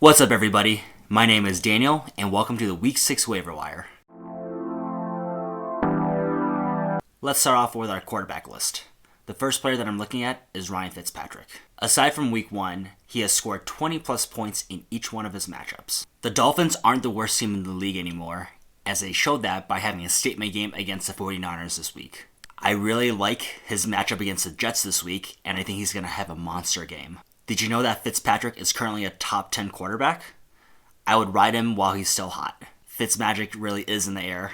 What's up, everybody? My name is Daniel, and welcome to the Week 6 Waiver Wire. Let's start off with our quarterback list. The first player that I'm looking at is Ryan Fitzpatrick. Aside from Week 1, he has scored 20 plus points in each one of his matchups. The Dolphins aren't the worst team in the league anymore, as they showed that by having a statement game against the 49ers this week. I really like his matchup against the Jets this week, and I think he's going to have a monster game. Did you know that Fitzpatrick is currently a top 10 quarterback? I would ride him while he's still hot. Fitzmagic really is in the air.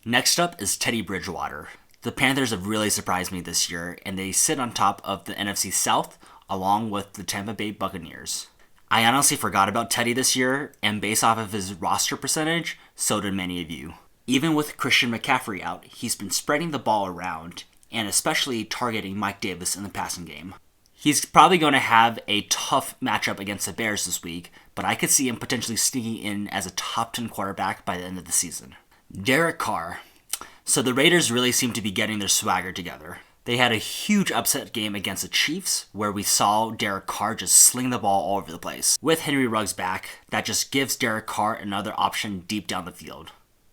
Next up is Teddy Bridgewater. The Panthers have really surprised me this year, and they sit on top of the NFC South along with the Tampa Bay Buccaneers. I honestly forgot about Teddy this year, and based off of his roster percentage, so did many of you. Even with Christian McCaffrey out, he's been spreading the ball around, and especially targeting Mike Davis in the passing game. He's probably going to have a tough matchup against the Bears this week, but I could see him potentially sneaking in as a top 10 quarterback by the end of the season. Derek Carr. So the Raiders really seem to be getting their swagger together. They had a huge upset game against the Chiefs, where we saw Derek Carr just sling the ball all over the place. With Henry Ruggs back, that just gives Derek Carr another option deep down the field.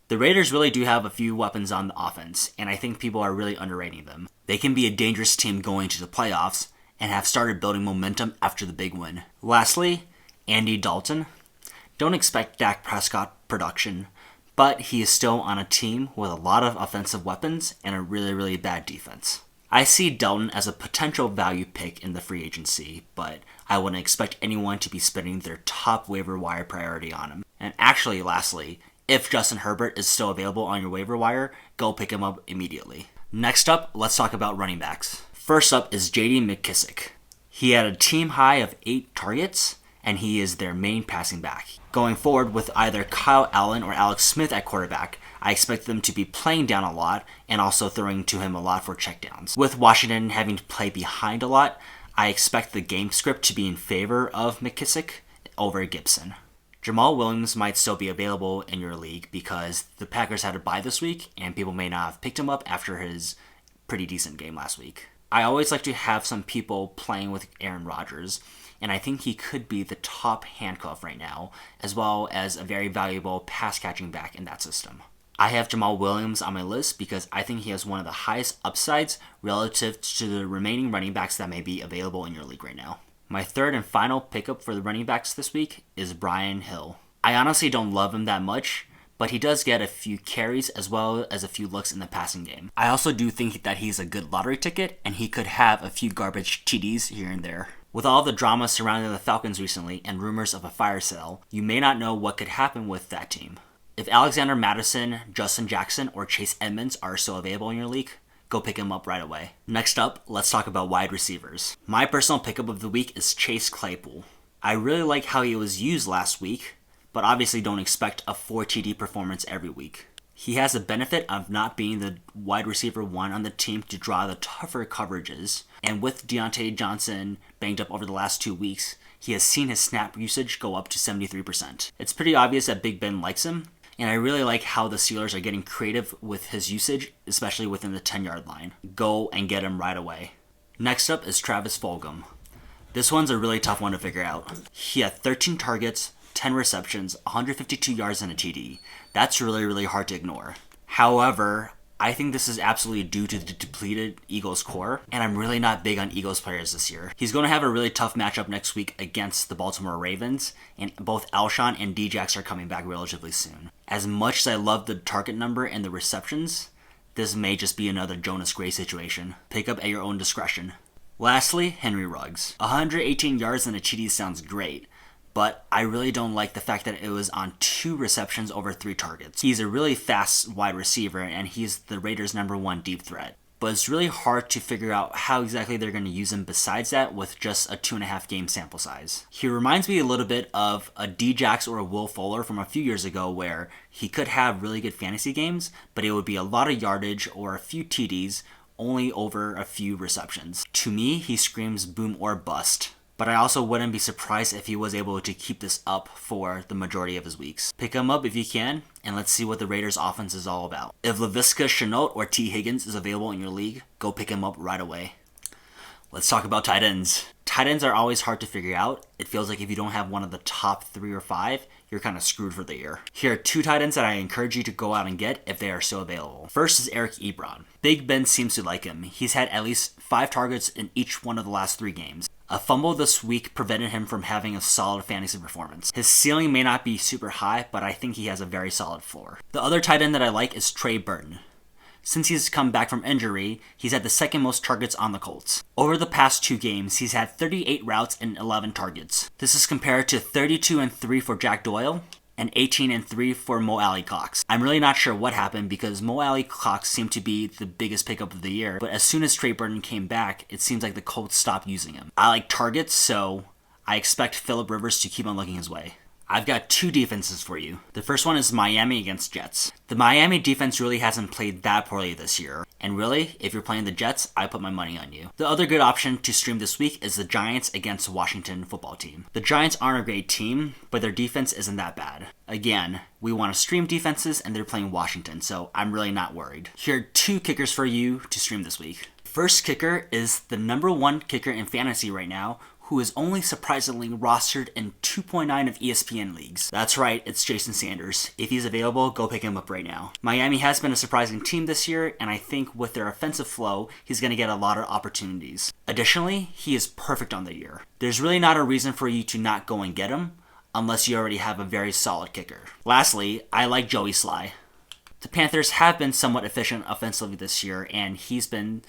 The Raiders really do have a few weapons on the offense, and I think people are really underrating them. They can be a dangerous team going to the playoffs, and have started building momentum after the big win. Lastly, Andy Dalton. Don't expect Dak Prescott production, but he is still on a team with a lot of offensive weapons and a really bad defense. I see Dalton as a potential value pick in the free agency, but I wouldn't expect anyone to be spending their top waiver wire priority on him. And actually, lastly, if Justin Herbert is still available on your waiver wire, go pick him up immediately. Next up, let's talk about running backs. First up is J.D. McKissic. He had a team high of 8 targets, and he is their main passing back. Going forward with either Kyle Allen or Alex Smith at quarterback, I expect them to be playing down a lot and also throwing to him a lot for checkdowns. With Washington having to play behind a lot, I expect the game script to be in favor of McKissic over Gibson. Jamaal Williams might still be available in your league because the Packers had a bye this week, and people may not have picked him up after his pretty decent game last week. I always like to have some people playing with Aaron Rodgers, and I think he could be the top handcuff right now, as well as a very valuable pass-catching back in that system. I have Jamaal Williams on my list because I think he has one of the highest upsides relative to the remaining running backs that may be available in your league right now. My third and final pickup for the running backs this week is Brian Hill. I honestly don't love him that much, but he does get a few carries as well as a few looks in the passing game. I also do think that he's a good lottery ticket, and he could have a few garbage TDs here and there. With all the drama surrounding the Falcons recently and rumors of a fire sale, you may not know what could happen with that team. If Alexander Mattison, Justin Jackson, or Chase Edmonds are still available in your league, go pick him up right away. Next up, let's talk about wide receivers. My personal pickup of the week is Chase Claypool. I really like how he was used last week, but obviously don't expect a 4 TD performance every week. He has the benefit of not being the wide receiver 1 on the team to draw the tougher coverages, and with Deontay Johnson banged up over the last 2 weeks, he has seen his snap usage go up to 73%. It's pretty obvious that Big Ben likes him, and I really like how the Steelers are getting creative with his usage, especially within the 10-yard line. Go and get him right away. Next up is Travis Fulgham. This one's a really tough one to figure out. He had 13 targets, 10 receptions, 152 yards, and a TD. That's really hard to ignore. However, I think this is absolutely due to the depleted Eagles core, and I'm really not big on Eagles players this year. He's going to have a really tough matchup next week against the Baltimore Ravens, and both Alshon and Djax are coming back relatively soon. As much as I love the target number and the receptions, this may just be another Jonas Gray situation. Pick up at your own discretion. Lastly, Henry Ruggs. 118 yards and a TD sounds great, but I really don't like the fact that it was on 2 receptions over 3 targets. He's a really fast wide receiver, and he's the Raiders' #1 deep threat. But it's really hard to figure out how exactly they're going to use him besides that with just a 2.5 game sample size. He reminds me a little bit of a Djax or a Will Fuller from a few years ago, where he could have really good fantasy games, but it would be a lot of yardage or a few TDs, only over a few receptions. To me, he screams boom or bust. But I also wouldn't be surprised if he was able to keep this up for the majority of his weeks. Pick him up if you can, and let's see what the Raiders' offense is all about. If Laviska Shenault or T. Higgins is available in your league, go pick him up right away. Let's talk about tight ends. Tight ends are always hard to figure out. It feels like if you don't have one of the top 3 or 5, you're kind of screwed for the year. Here are 2 tight ends that I encourage you to go out and get if they are still available. First is Eric Ebron. Big Ben seems to like him. He's had at least 5 targets in each one of the last 3 games. A fumble this week prevented him from having a solid fantasy performance. His ceiling may not be super high, but I think he has a very solid floor. The other tight end that I like is Trey Burton. Since he's come back from injury, he's had the second most targets on the Colts. Over the past 2 games, he's had 38 routes and 11 targets. This is compared to 32 and 3 for Jack Doyle and 18 and 3 for Mo Alley-Cox. I'm really not sure what happened because Mo Alley-Cox seemed to be the biggest pickup of the year, but as soon as Trey Burton came back, it seems like the Colts stopped using him. I like targets, so I expect Phillip Rivers to keep on looking his way. I've got 2 defenses for you. The first one is Miami against Jets. The Miami defense really hasn't played that poorly this year. And really, if you're playing the Jets, I put my money on you. The other good option to stream this week is the Giants against Washington football team. The Giants aren't a great team, but their defense isn't that bad. Again, we want to stream defenses and they're playing Washington, so I'm really not worried. Here are 2 kickers for you to stream this week. First kicker is the number 1 kicker in fantasy right now, who is only surprisingly rostered in 2.9 of ESPN leagues. That's right, it's Jason Sanders. If he's available, go pick him up right now. Miami has been a surprising team this year, and I think with their offensive flow, he's going to get a lot of opportunities. Additionally, he is perfect on the year. There's really not a reason for you to not go and get him, unless you already have a very solid kicker. Lastly, I like Joey Slye. The Panthers have been somewhat efficient offensively this year, and he's been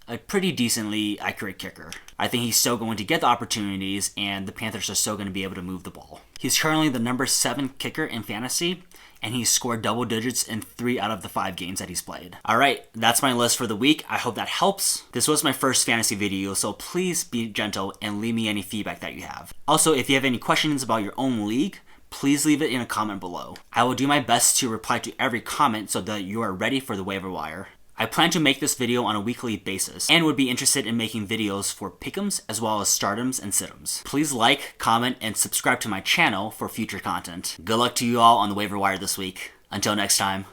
a pretty decently accurate kicker. I think he's still going to get the opportunities, and the Panthers are still going to be able to move the ball. He's currently the number 7 kicker in fantasy, and he's scored double digits in 3 out of the 5 games that he's played. Alright, that's my list for the week. I hope that helps. This was my first fantasy video, so please be gentle and leave me any feedback that you have. Also, if you have any questions about your own league, please leave it in a comment below. I will do my best to reply to every comment so that you are ready for the waiver wire. I plan to make this video on a weekly basis and would be interested in making videos for pick'ems as well as stardoms and situms. Please like, comment, and subscribe to my channel for future content. Good luck to you all on the waiver wire this week. Until next time.